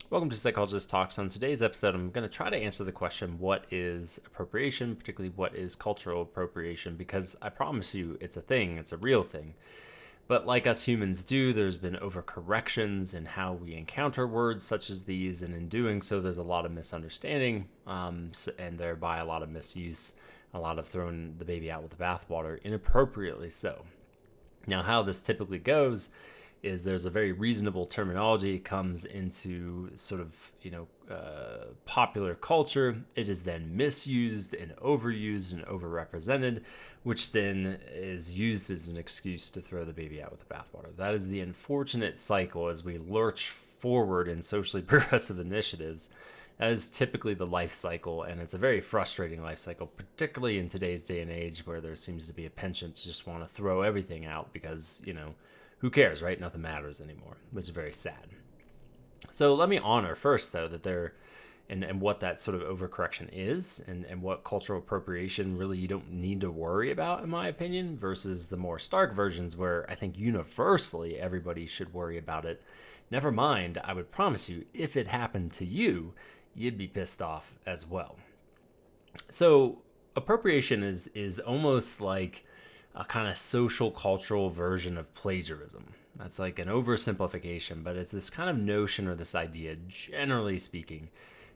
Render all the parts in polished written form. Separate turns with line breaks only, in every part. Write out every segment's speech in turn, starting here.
Welcome to Psychologist Talks. On today's episode, I'm going to try to answer the question, what is appropriation, particularly what is cultural appropriation, because I promise you it's a thing, it's a real thing. But like us humans do, there's been overcorrections in how we encounter words such as these, and in doing so, there's a lot of misunderstanding and thereby a lot of misuse, a lot of throwing the baby out with the bathwater, inappropriately so. Now, how this typically goes is there's a very reasonable terminology comes into sort of, popular culture. It is then misused and overused and overrepresented, which then is used as an excuse to throw the baby out with the bathwater. That is the unfortunate cycle as we lurch forward in socially progressive initiatives. That is typically the life cycle, and it's a very frustrating life cycle, particularly in today's day and age where there seems to be a penchant to just want to throw everything out because, who cares, right? Nothing matters anymore, which is very sad. So let me honor first, though, that there and what that sort of overcorrection is and what cultural appropriation really you don't need to worry about, in my opinion, versus the more stark versions where I think universally everybody should worry about it. Never mind, I would promise you, if it happened to you, you'd be pissed off as well. So appropriation is almost like a kind of social cultural version of plagiarism. That's like an oversimplification, but it's this kind of notion or this idea, generally speaking,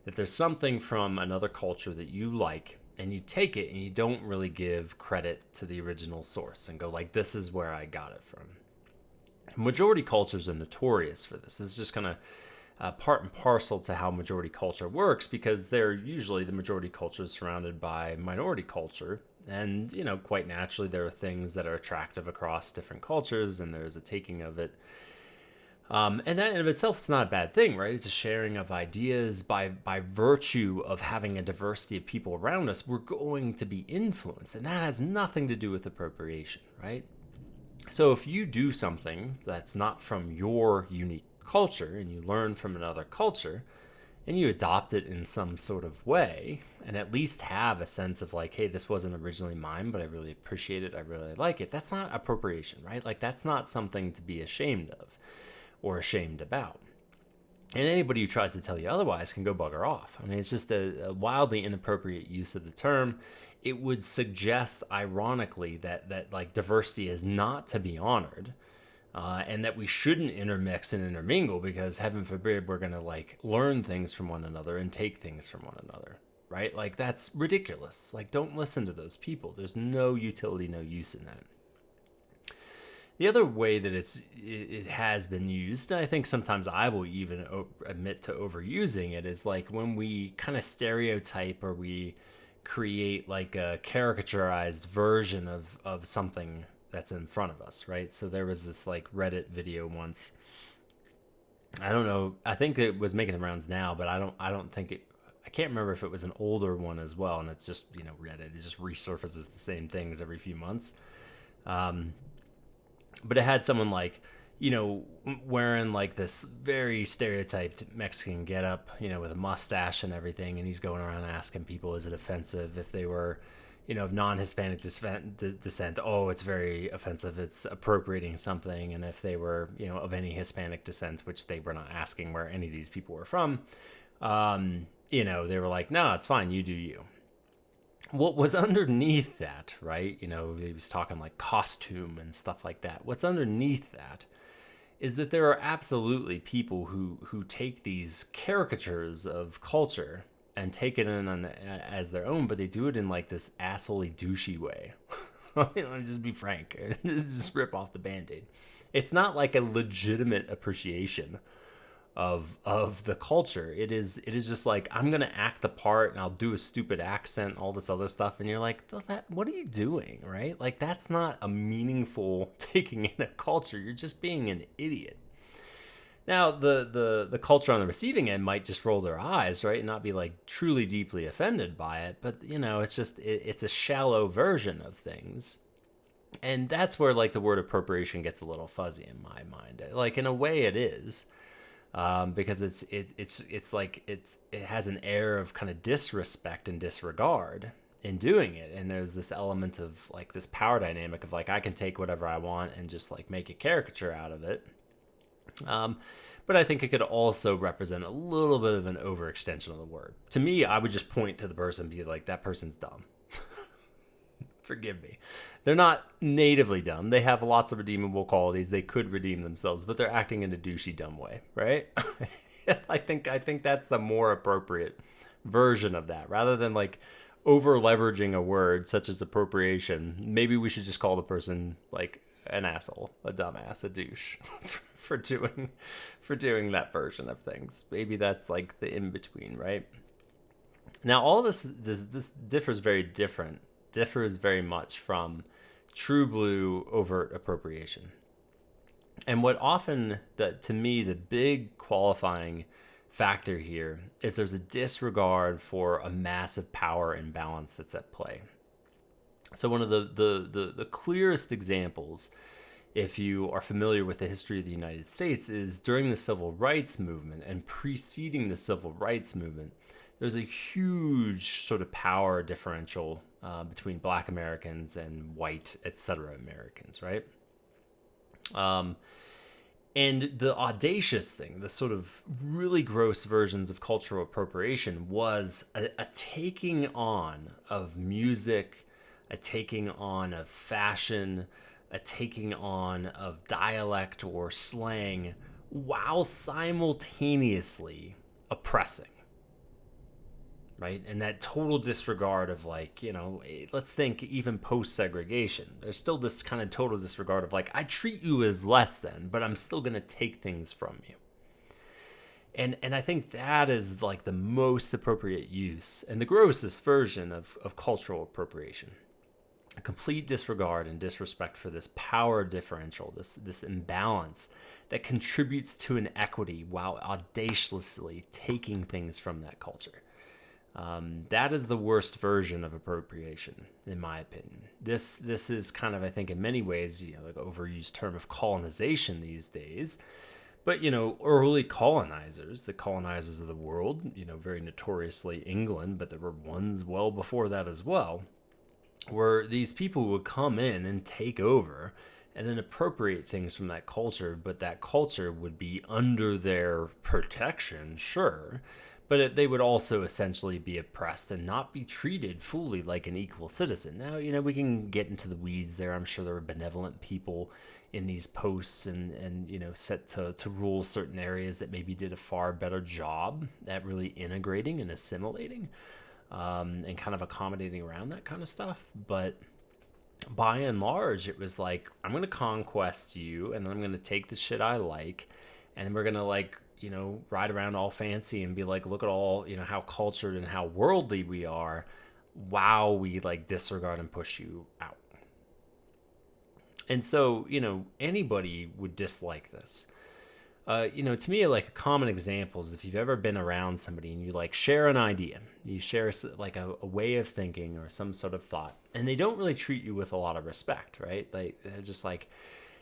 that there's something from another culture that you like and you take it and you don't really give credit to the original source and go like, this is where I got it from. Majority cultures are notorious for this. This is just kind of part and parcel to how majority culture works, because they're usually the majority culture is surrounded by minority culture. And, quite naturally, there are things that are attractive across different cultures, and there's a taking of it. And that in of itself is not a bad thing, right? It's a sharing of ideas. By virtue of having a diversity of people around us, we're going to be influenced. And that has nothing to do with appropriation, right? So if you do something that's not from your unique culture and you learn from another culture and you adopt it in some sort of way and at least have a sense of like, hey, this wasn't originally mine, but I really appreciate it, I really like it, that's not appropriation, right? Like, that's not something to be ashamed of or ashamed about. And anybody who tries to tell you otherwise can go bugger off. I mean, it's just a wildly inappropriate use of the term. It would suggest, ironically, that like diversity is not to be honored, and that we shouldn't intermix and intermingle because, heaven forbid, we're going to like learn things from one another and take things from one another, right? Like, that's ridiculous. Like, don't listen to those people. There's no utility, no use in that. The other way that it has been used, and I think sometimes I will even admit to overusing it, is like when we kind of stereotype or we create like a caricaturized version of something that's in front of us, right? So there was this like Reddit video once. I don't know. I think it was making the rounds now, but I don't think it. I can't remember if it was an older one as well. And it's just Reddit. It just resurfaces the same things every few months. But it had someone like, wearing like this very stereotyped Mexican getup, with a mustache and everything, and he's going around asking people, is it offensive if they were, of non-Hispanic descent? Oh, it's very offensive. It's appropriating something. And if they were, of any Hispanic descent, which they were not asking where any of these people were from, they were like, no, it's fine. You do you. What was underneath that, right? He was talking like costume and stuff like that. What's underneath that is that there are absolutely people who take these caricatures of culture and take it in as their own, but they do it in like this assholey douchey way. Let me just be frank. Just rip off the Band-Aid. It's not like a legitimate appreciation of the culture. It is just like, I'm gonna act the part and I'll do a stupid accent, all this other stuff, and you're like, what are you doing, right? Like, that's not a meaningful taking in a culture. You're just being an idiot. Now, the culture on the receiving end might just roll their eyes, right, and not be like truly deeply offended by it, but it's just it's a shallow version of things. And that's where like the word appropriation gets a little fuzzy in my mind. Like, in a way it is, because it's like it has an air of kind of disrespect and disregard in doing it, and there's this element of like this power dynamic of like, I can take whatever I want and just like make a caricature out of it. but I think it could also represent a little bit of an overextension of the word. To me, I would just point to the person and be like, that person's dumb. Forgive me. They're not natively dumb. They have lots of redeemable qualities. They could redeem themselves, but they're acting in a douchey, dumb way, right? I think that's the more appropriate version of that. Rather than like over leveraging a word such as appropriation, maybe we should just call the person like an asshole, a dumbass, a douche for doing that version of things. Maybe that's like the in between, right? Now, all this differs very much from true blue overt appropriation. And what often, to me, the big qualifying factor here is there's a disregard for a massive power imbalance that's at play. So one of the clearest examples, if you are familiar with the history of the United States, is during the Civil Rights Movement and preceding the Civil Rights Movement, there's a huge sort of power differential between Black Americans and white, etc. Americans, right? And the audacious thing, the sort of really gross versions of cultural appropriation, was a taking on of music, a taking on of fashion, a taking on of dialect or slang, while simultaneously oppressing. Right? And that total disregard of like, let's think even post-segregation. There's still this kind of total disregard of like, I treat you as less than, but I'm still going to take things from you. And I think that is like the most appropriate use and the grossest version of cultural appropriation. A complete disregard and disrespect for this power differential, this imbalance that contributes to inequity while audaciously taking things from that culture. That is the worst version of appropriation, in my opinion. This is kind of, I think, in many ways, like an overused term of colonization these days. But, early colonizers, the colonizers of the world, very notoriously England, but there were ones well before that as well, were these people who would come in and take over and then appropriate things from that culture, but that culture would be under their protection, sure, but they would also essentially be oppressed and not be treated fully like an equal citizen. Now, we can get into the weeds there. I'm sure there were benevolent people in these posts and set to rule certain areas that maybe did a far better job at really integrating and assimilating and kind of accommodating around that kind of stuff. But by and large, it was like, I'm going to conquest you, and then I'm going to take the shit I like, and we're going to ride around all fancy and be like, look at all, how cultured and how worldly we are, while we disregard and push you out. And so, anybody would dislike this. To me, a common example is if you've ever been around somebody and you share an idea, you share a way of thinking or some sort of thought, and they don't really treat you with a lot of respect, right? They're just like,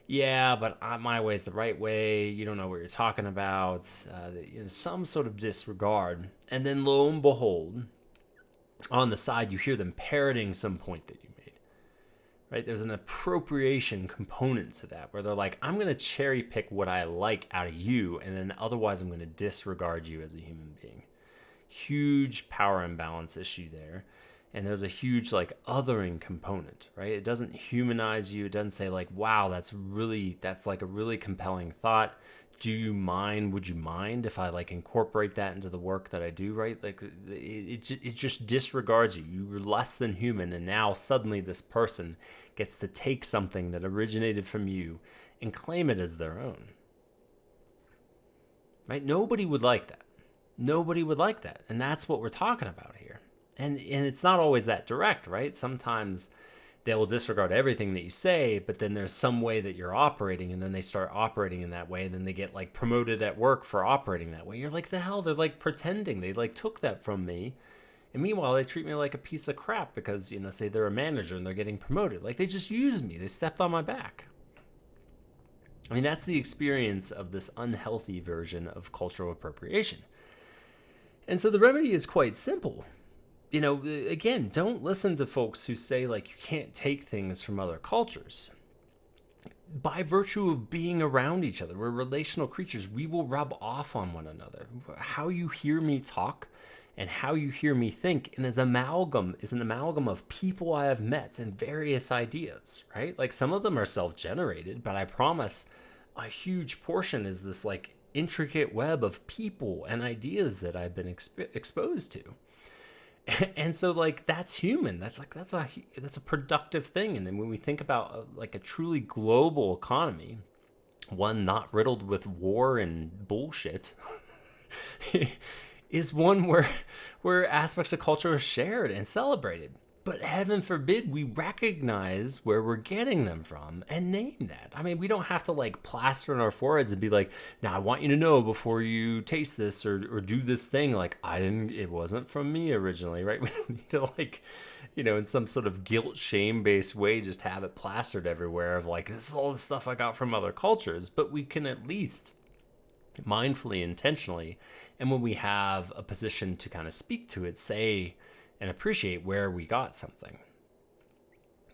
yeah, but my way is the right way. You don't know what you're talking about. Some sort of disregard. And then lo and behold, on the side, you hear them parroting some point that you made. Right? There's an appropriation component to that where they're like, I'm going to cherry pick what I like out of you, and then otherwise I'm going to disregard you as a human being. Huge power imbalance issue there. And there's a huge othering component, right? It doesn't humanize you. It doesn't say wow, that's a really compelling thought. Do you mind? Would you mind if I incorporate that into the work that I do, right? It just disregards you. You were less than human, and now suddenly this person gets to take something that originated from you and claim it as their own. Right? Nobody would like that. Nobody would like that. And that's what we're talking about here. And it's not always that direct, right? Sometimes they will disregard everything that you say, but then there's some way that you're operating, and then they start operating in that way, and then they get promoted at work for operating that way. You're like, the hell? They're pretending. They took that from me. And meanwhile, they treat me like a piece of crap because, say they're a manager and they're getting promoted. They just used me. They stepped on my back. I mean, that's the experience of this unhealthy version of cultural appropriation. And so the remedy is quite simple. Again, don't listen to folks who say you can't take things from other cultures. by virtue of being around each other, we're relational creatures. We will rub off on one another. How you hear me talk and how you hear me think and is an amalgam of people I have met and various ideas, right? Like some of them are self-generated, but I promise a huge portion is this like intricate web of people and ideas that I've been exposed to. And so like that's human. That's a productive thing. And then when we think about like a truly global economy, one not riddled with war and bullshit, is one where aspects of culture are shared and celebrated. But heaven forbid we recognize where we're getting them from and name that. I mean, we don't have to like plaster on our foreheads and be like, now I want you to know before you taste this or do this thing, like it wasn't from me originally, right? We don't need to like, in some sort of guilt shame based way, just have it plastered everywhere of like, this is all the stuff I got from other cultures. But we can at least mindfully, intentionally, and when we have a position to kind of speak to it, say, and appreciate where we got something.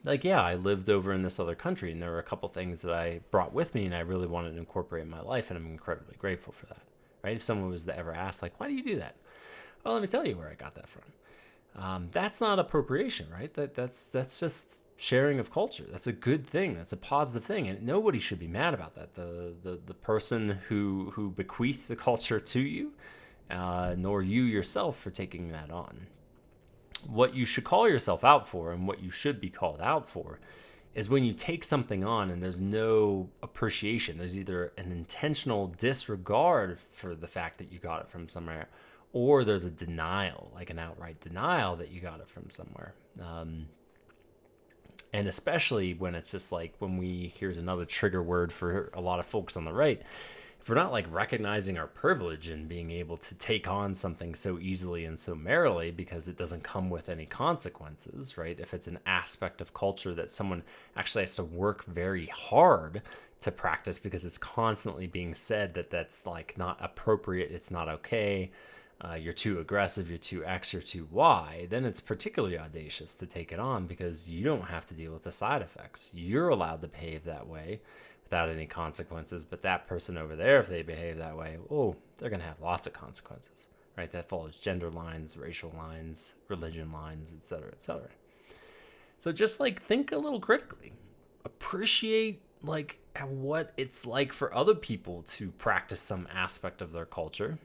Like, yeah, I lived over in this other country and there were a couple things that I brought with me and I really wanted to incorporate in my life, and I'm incredibly grateful for that, right? If someone was to ever ask, like, why do you do that? Well, let me tell you where I got that from. That's not appropriation, right? That's just sharing of culture. That's a good thing. That's a positive thing, and nobody should be mad about that. The person who bequeathed the culture to you, nor you yourself for taking that on. What you should call yourself out for, and what you should be called out for, is when you take something on and there's no appreciation. There's either an intentional disregard for the fact that you got it from somewhere, or there's a denial, like an outright denial that you got it from somewhere. And especially when it's just like here's another trigger word for a lot of folks on the right. If we're not like recognizing our privilege and being able to take on something so easily and so merrily because it doesn't come with any consequences, right? If it's an aspect of culture that someone actually has to work very hard to practice because it's constantly being said that that's like not appropriate, it's not okay, you're too aggressive, you're too X, you're too Y, then it's particularly audacious to take it on because you don't have to deal with the side effects. You're allowed to behave that way without any consequences, but that person over there, if they behave that way, they're going to have lots of consequences, right? That follows gender lines, racial lines, religion lines, etc., etc. So just like think a little critically. Appreciate like what it's like for other people to practice some aspect of their culture.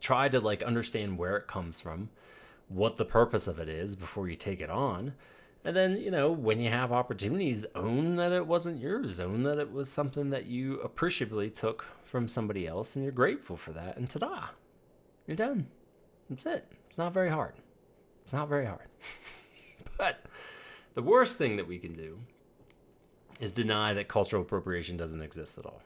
Try to like understand where it comes from, what the purpose of it is before you take it on. And then, when you have opportunities, own that it wasn't yours. Own that it was something that you appreciably took from somebody else and you're grateful for that. And ta-da, you're done. That's it. It's not very hard. It's not very hard. But the worst thing that we can do is deny that cultural appropriation doesn't exist at all.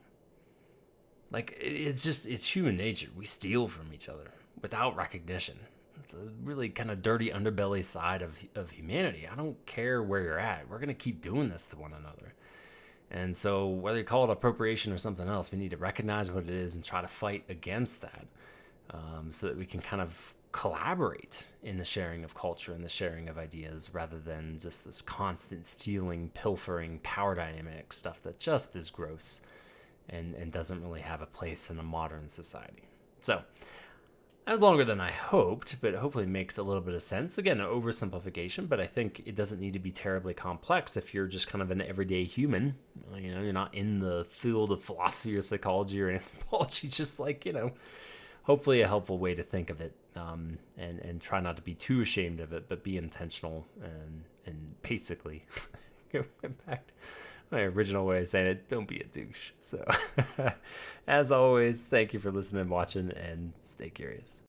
Like, it's human nature. We steal from each other without recognition. It's a really kind of dirty underbelly side of humanity. I don't care where you're at. We're going to keep doing this to one another. And so whether you call it appropriation or something else, we need to recognize what it is and try to fight against that so that we can kind of collaborate in the sharing of culture and the sharing of ideas rather than just this constant stealing, pilfering, power dynamic stuff that just is gross and doesn't really have a place in a modern society. So that was longer than I hoped, but hopefully makes a little bit of sense. Again, an oversimplification, but I think it doesn't need to be terribly complex if you're just kind of an everyday human. You're not in the field of philosophy or psychology or anthropology, just like, hopefully a helpful way to think of it, and try not to be too ashamed of it, but be intentional and basically go back to my original way of saying it, don't be a douche. So as always, thank you for listening and watching, and stay curious.